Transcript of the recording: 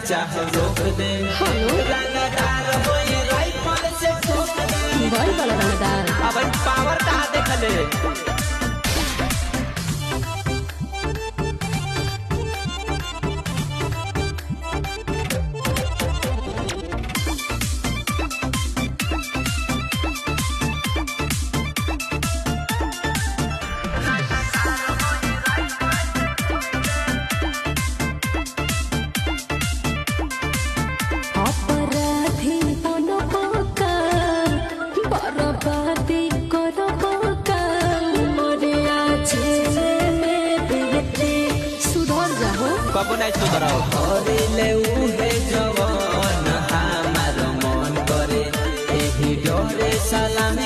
चाह रोक दे रंगदार होए राइफल से ठोक दे बॉल वाला रंगदार अब पावर कहाँ देखले कबो नहीं सुधराओ हरिले उहे जवान हमार मन करे एही डरे सलामी